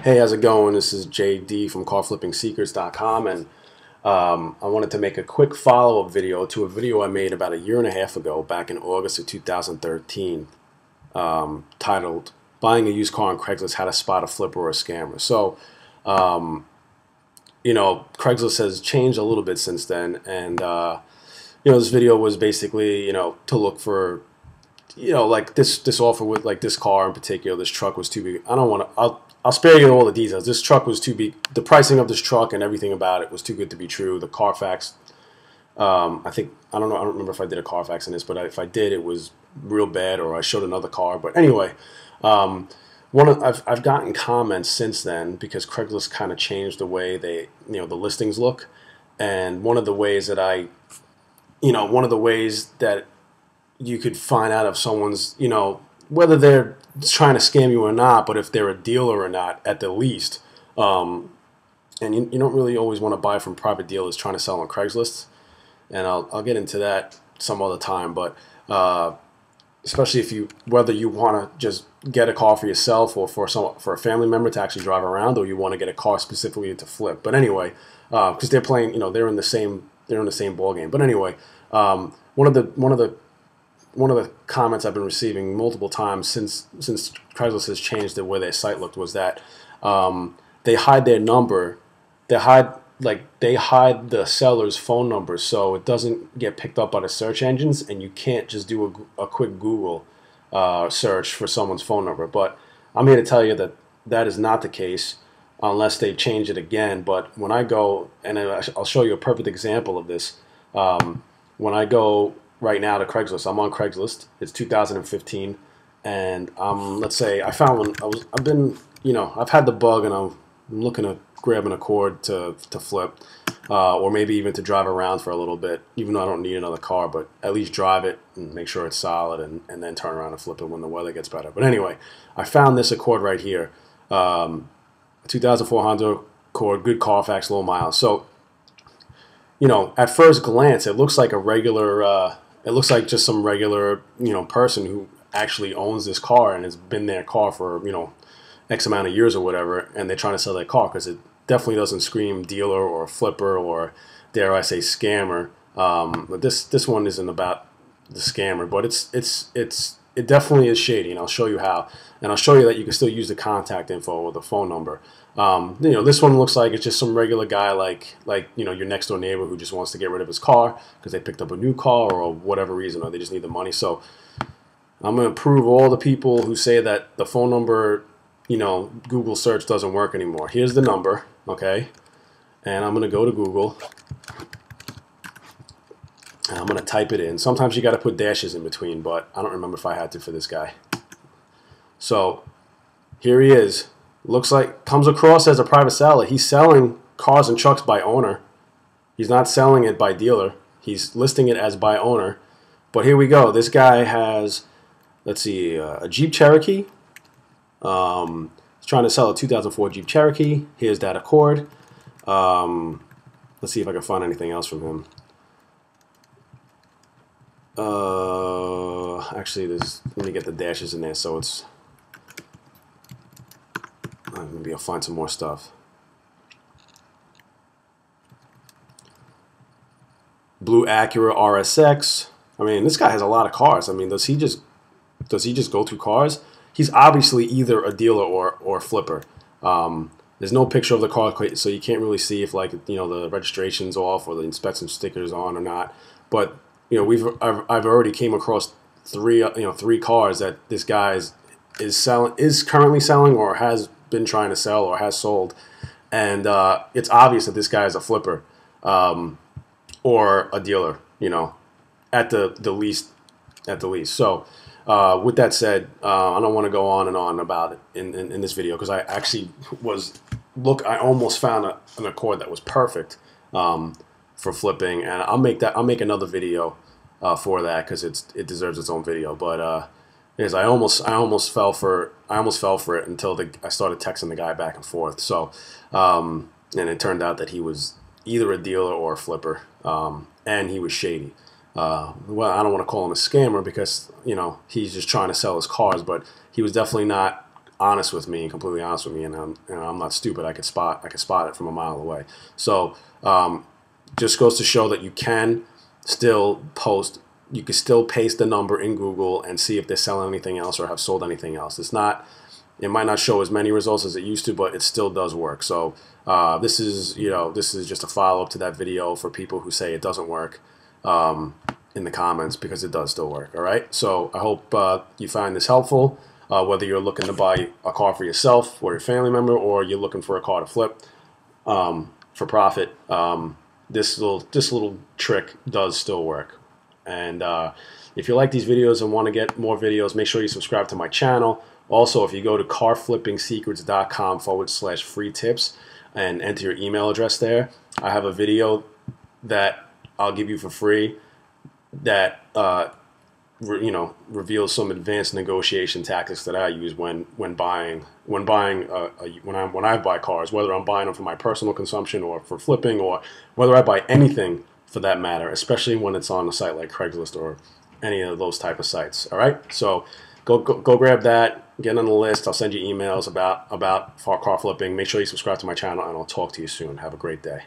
Hey, how's it going? This is JD from CarFlippingSecrets.com, and I wanted to make a quick follow-up video to a video I made about a year and a half ago, back in August of 2013, titled "Buying a Used Car on Craigslist: How to Spot a Flipper or a Scammer." So, Craigslist has changed a little bit since then, and this video was basically, to look for, like this offer with like this car in particular. This truck was too big. I don't want to. I'll spare you all the details. This truck was too big. The pricing of this truck and everything about it was too good to be true. The Carfax, I don't know. I don't remember if I did a Carfax in this, but if I did, it was real bad, or I showed another car. But anyway, I've gotten comments since then because Craigslist kind of changed the way the listings look, and one of the ways that you could find out if someone's, whether they're trying to scam you or not, but if they're a dealer or not, at the least. And you don't really always want to buy from private dealers trying to sell on Craigslist. And I'll get into that some other time. But especially whether you want to just get a car for yourself or for a family member to actually drive around, or you want to get a car specifically to flip. But anyway, because they're playing, they're in the same ball game. But anyway, one of the comments I've been receiving multiple times since Craigslist has changed the way their site looked was that they hide their number. They hide the seller's phone number, so it doesn't get picked up by the search engines, and you can't just do a quick Google search for someone's phone number. But I'm here to tell you that that is not the case unless they change it again. But when I go, and I'll show you a perfect example of this, when I go right now to Craigslist. I'm on Craigslist. It's 2015, and let's say I found one. I've had the bug, and I'm looking to grab an Accord to flip, or maybe even to drive around for a little bit, even though I don't need another car, but at least drive it and make sure it's solid, and then turn around and flip it when the weather gets better. But anyway, I found this Accord right here, 2004 Honda Accord, good Carfax, low miles. So, at first glance, it looks like a regular. It looks like just some regular, person who actually owns this car and has been their car for, X amount of years or whatever, and they're trying to sell their car, because it definitely doesn't scream dealer or flipper or, dare I say, scammer. But this one isn't about the scammer, but it definitely is shady, and I'll show you how. And I'll show you that you can still use the contact info or the phone number. This one looks like it's just some regular guy, like your next door neighbor who just wants to get rid of his car because they picked up a new car or whatever reason, or they just need the money. So I'm going to prove all the people who say that the phone number, Google search doesn't work anymore. Here's the number, okay? And I'm going to go to Google, and I'm going to type it in. Sometimes you got to put dashes in between, but I don't remember if I had to for this guy. So here he is. Looks like, comes across as a private seller. He's selling cars and trucks by owner. He's not selling it by dealer. He's listing it as by owner. But here we go. This guy has, let's see, a Jeep Cherokee. He's trying to sell a 2004 Jeep Cherokee. Here's that Accord. Let's see if I can find anything else from him. Actually, let me get the dashes in there so it's... Maybe I'll find some more stuff. Blue Acura RSX. I mean, this guy has a lot of cars. I mean, does he just go through cars? He's obviously either a dealer or a flipper. There's no picture of the car, so you can't really see if the registration's off or the inspection sticker's on or not. But I've already came across three cars that this guy is currently selling or has been trying to sell or has sold, and it's obvious that this guy is a flipper or a dealer, at the least. So with that said, I don't want to go on and on about it in this video, because I actually I almost found an Accord that was perfect for flipping, and I'll make another video for that, because it deserves its own video. But yes, I almost fell for it until I started texting the guy back and forth. So, and it turned out that he was either a dealer or a flipper, and he was shady. Well, I don't want to call him a scammer because, he's just trying to sell his cars, but he was definitely not honest with me and completely honest with me, and I'm not stupid. I could spot it from a mile away. So just goes to show that you can still post. You can still paste the number in Google and see if they're selling anything else or have sold anything else. It's not. It might not show as many results as it used to, but it still does work. So this is just a follow up to that video for people who say it doesn't work in the comments, because it does still work. All right. So I hope you find this helpful. Whether you're looking to buy a car for yourself or your family member, or you're looking for a car to flip for profit, this little trick does still work. And if you like these videos and want to get more videos, make sure you subscribe to my channel. Also, if you go to carflippingsecrets.com/free tips and enter your email address there, I have a video that I'll give you for free that reveals some advanced negotiation tactics that I use when I buy cars, whether I'm buying them for my personal consumption or for flipping, or whether I buy anything for that matter, especially when it's on a site like Craigslist or any of those type of sites. All right, so go grab that, get on the list. I'll send you emails about car flipping. Make sure you subscribe to my channel, and I'll talk to you soon. Have a great day.